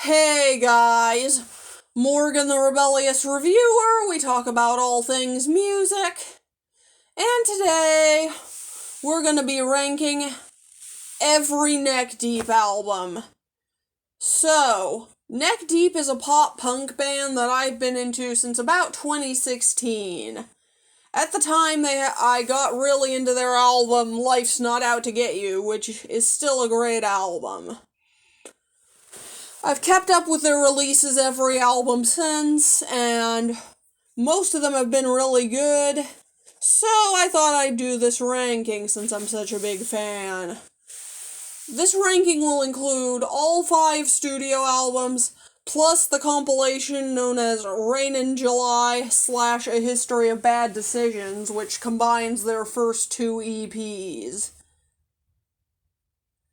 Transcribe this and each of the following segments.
Hey guys, Morgan the Rebellious Reviewer. We talk about all things music. And today, we're gonna be ranking every Neck Deep album. So, Neck Deep is a pop-punk band that I've been into since about 2016. At the time, I got really into their album, Life's Not Out to Get You, which is still a great album. I've kept up with their releases every album since, and most of them have been really good, so I thought I'd do this ranking since I'm such a big fan. This ranking will include all 5 studio albums, plus the compilation known as Rain in July / A History of Bad Decisions, which combines their first 2 EPs.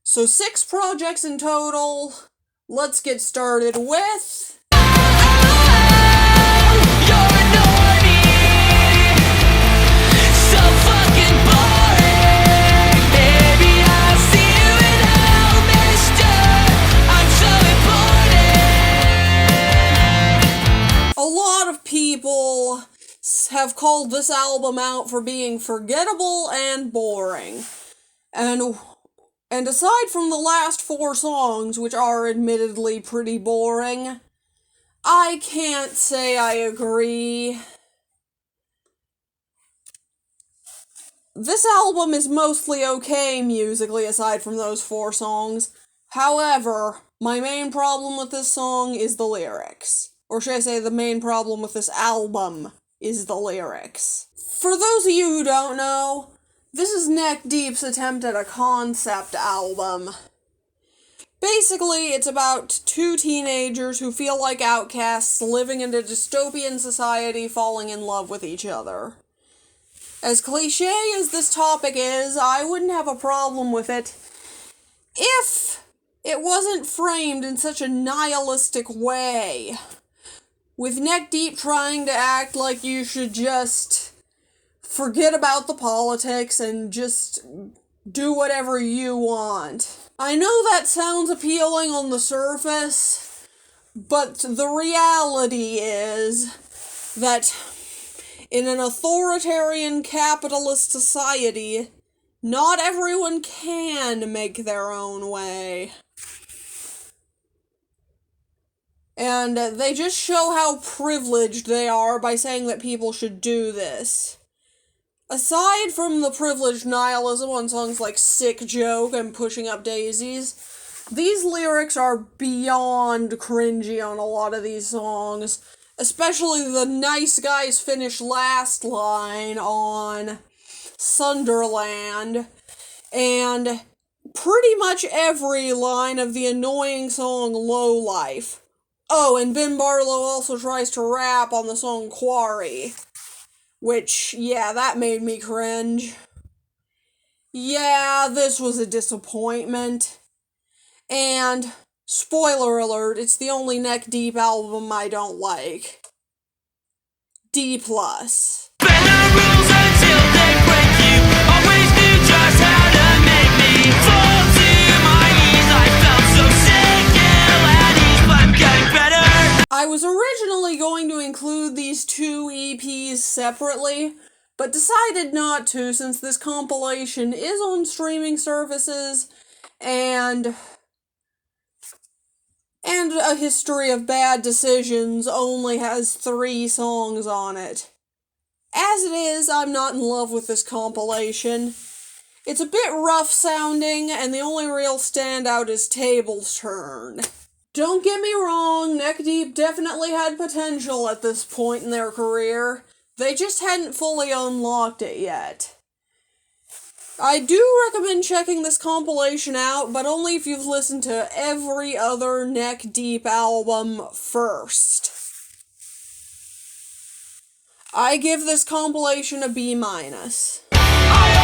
So 6 projects in total. Let's get started with... People have called this album out for being forgettable and boring. And aside from the last 4 songs, which are admittedly pretty boring, I can't say I agree. This album is mostly okay musically aside from those 4 songs. However, my main problem with this song is the lyrics. Or should I say the main problem with this album is the lyrics. For those of you who don't know, this is Neck Deep's attempt at a concept album. Basically, it's about 2 teenagers who feel like outcasts living in a dystopian society falling in love with each other. As cliche as this topic is, I wouldn't have a problem with it if it wasn't framed in such a nihilistic way. With Neck Deep trying to act like you should just forget about the politics and just do whatever you want. I know that sounds appealing on the surface, but the reality is that in an authoritarian capitalist society, not everyone can make their own way. And they just show how privileged they are by saying that people should do this. Aside from the privileged nihilism on songs like Sick Joke and Pushing Up Daisies, these lyrics are beyond cringy on a lot of these songs, especially the nice guys finish last line on Sunderland, and pretty much every line of the annoying song Low Life. Oh, and Ben Barlow also tries to rap on the song Quarry. Which, yeah, that made me cringe. Yeah, this was a disappointment. And, spoiler alert, it's the only Neck Deep album I don't like. D+. Bend the rules until they break you. Always knew just how to make me fall to my knees. I felt so sick, ill at ease, but I'm getting better. I was originally going to include these 2 EPs separately, but decided not to since this compilation is on streaming services, and A History of Bad Decisions only has 3 songs on it. As it is, I'm not in love with this compilation. It's a bit rough sounding, and the only real standout is Tables Turn. Don't get me wrong, Neck Deep definitely had potential at this point in their career. They just hadn't fully unlocked it yet. I do recommend checking this compilation out, but only if you've listened to every other Neck Deep album first. I give this compilation a B-. I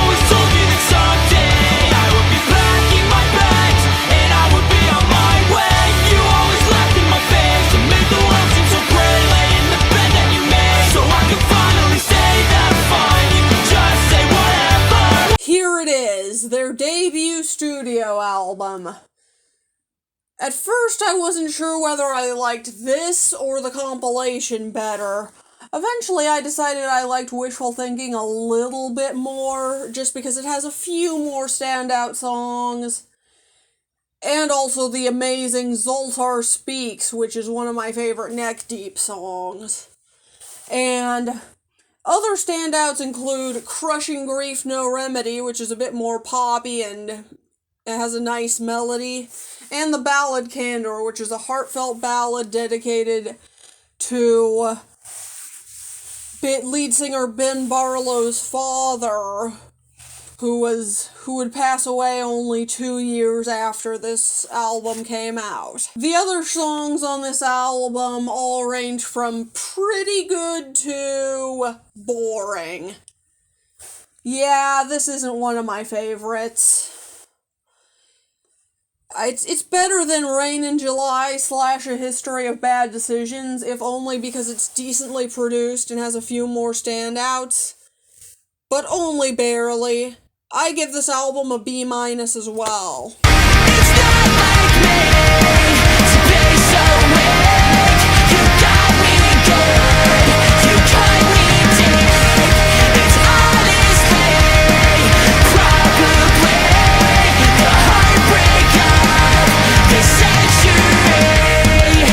always told you that someday I would be packing my bags and I would be on my way. You always laughed in my face and made the world seem so gray, laying in the bed that you made, so I could finally say that fine. You can just say whatever. Here it is, their debut studio album. At first, I wasn't sure whether I liked this or the compilation better. Eventually, I decided I liked Wishful Thinking a little bit more, just because it has a few more standout songs. And also the amazing Zoltar Speaks, which is one of my favorite Neck Deep songs. And other standouts include Crushing Grief No Remedy, which is a bit more poppy and it has a nice melody, and the ballad Candor, which is a heartfelt ballad dedicated to lead singer Ben Barlow's father, who would pass away only 2 years after this album came out. The other songs on this album all range from pretty good to boring. Yeah, this isn't one of my favorites. It's better than Rain in July / A History of Bad Decisions, if only because it's decently produced and has a few more standouts. But only barely. I give this album a B- as well. It's not like me to be so weak. You got me good, you cut me deep. It's honestly, probably the heartbreak of the century.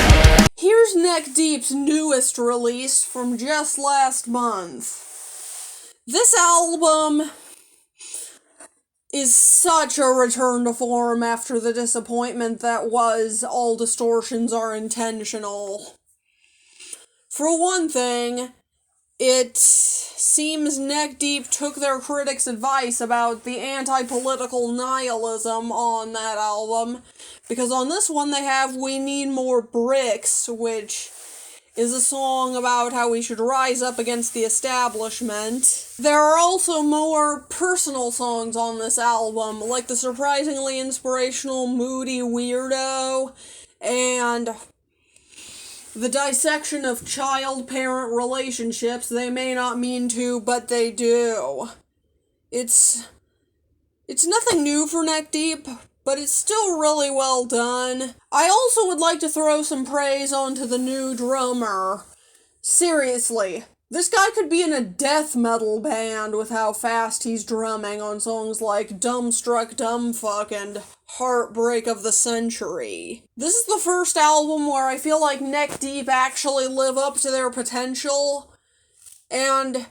Here's Neck Deep's newest release from just last month. This album is such a return to form after the disappointment that was All Distortions Are Intentional. For one thing, it seems Neck Deep took their critics' advice about the anti-political nihilism on that album, because on this one they have We Need More Bricks, which is a song about how we should rise up against the establishment. There are also more personal songs on this album, like the surprisingly inspirational Moody Weirdo, and the dissection of child-parent relationships. They may not mean to, but they do. It's nothing new for Neck Deep, but it's still really well done. I also would like to throw some praise onto the new drummer. Seriously, this guy could be in a death metal band with how fast he's drumming on songs like Dumbstruck Dumbfuck and Heartbreak of the Century. This is the first album where I feel like Neck Deep actually live up to their potential, and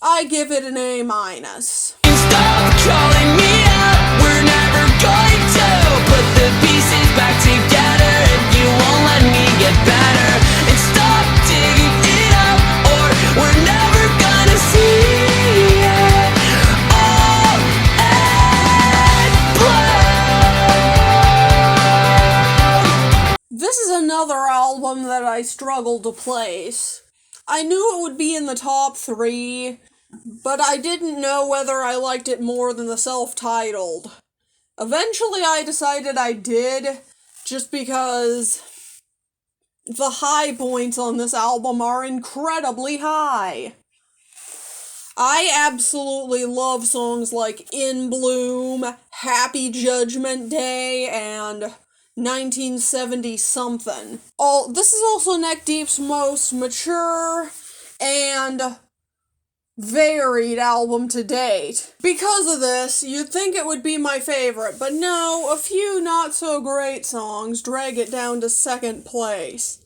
I give it an A-. Stop calling me up, we're never going to put the pieces back together if you won't let me get better. And stop digging it up, or we're never gonna see it all end blood. This is another album that I struggled to place. I knew it would be in the top 3, but I didn't know whether I liked it more than the self-titled. Eventually I decided I did, just because the high points on this album are incredibly high. I absolutely love songs like In Bloom, Happy Judgment Day, and 1970-something. This is also Neck Deep's most mature and varied album to date. Because of this, you'd think it would be my favorite, but no, a few not-so-great songs drag it down to second place.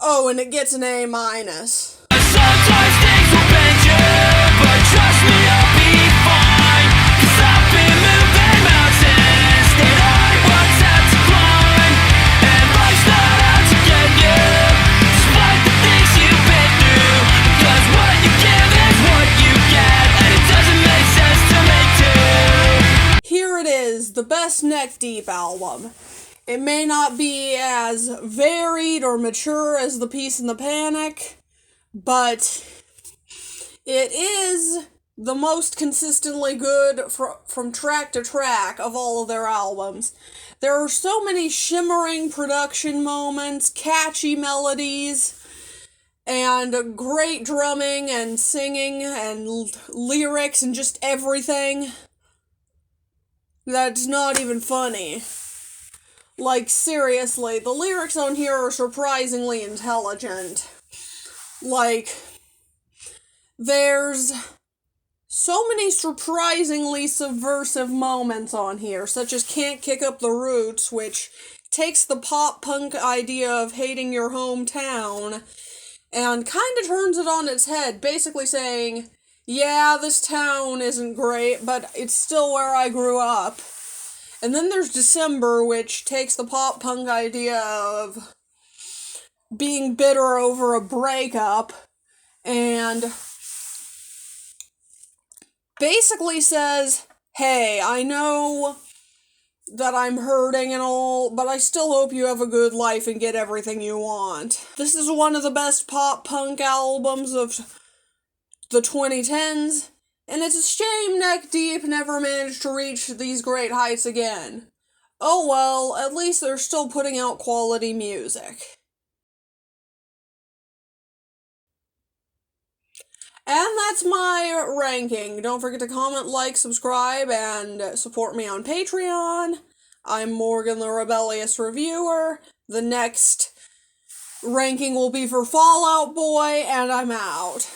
Oh, and it gets an A-. Sometimes things will bend you, but trust me, I'll be fine. 'Cause I've been moving mountains that I once had to climb. And life's not out to get you, despite the things you've been through. Because what you give is what you get, and it doesn't make sense to make two. Here it is, the best Neck Deep album. It may not be as varied or mature as The Peace and the Panic, but it is the most consistently good from track to track of all of their albums. There are so many shimmering production moments, catchy melodies, and great drumming and singing and lyrics and just everything that's not even funny. Like, seriously, the lyrics on here are surprisingly intelligent. Like, there's so many surprisingly subversive moments on here, such as Can't Kick Up the Roots, which takes the pop-punk idea of hating your hometown and kind of turns it on its head, basically saying, yeah, this town isn't great, but it's still where I grew up. And then there's December, which takes the pop-punk idea of being bitter over a breakup and basically says, hey, I know that I'm hurting and all, but I still hope you have a good life and get everything you want. This is one of the best pop-punk albums of the 2010s, and it's a shame Neck Deep never managed to reach these great heights again. Oh well, at least they're still putting out quality music. And that's my ranking. Don't forget to comment, like, subscribe, and support me on Patreon. I'm Morgan the Rebellious Reviewer. The next ranking will be for Fall Out Boy, and I'm out.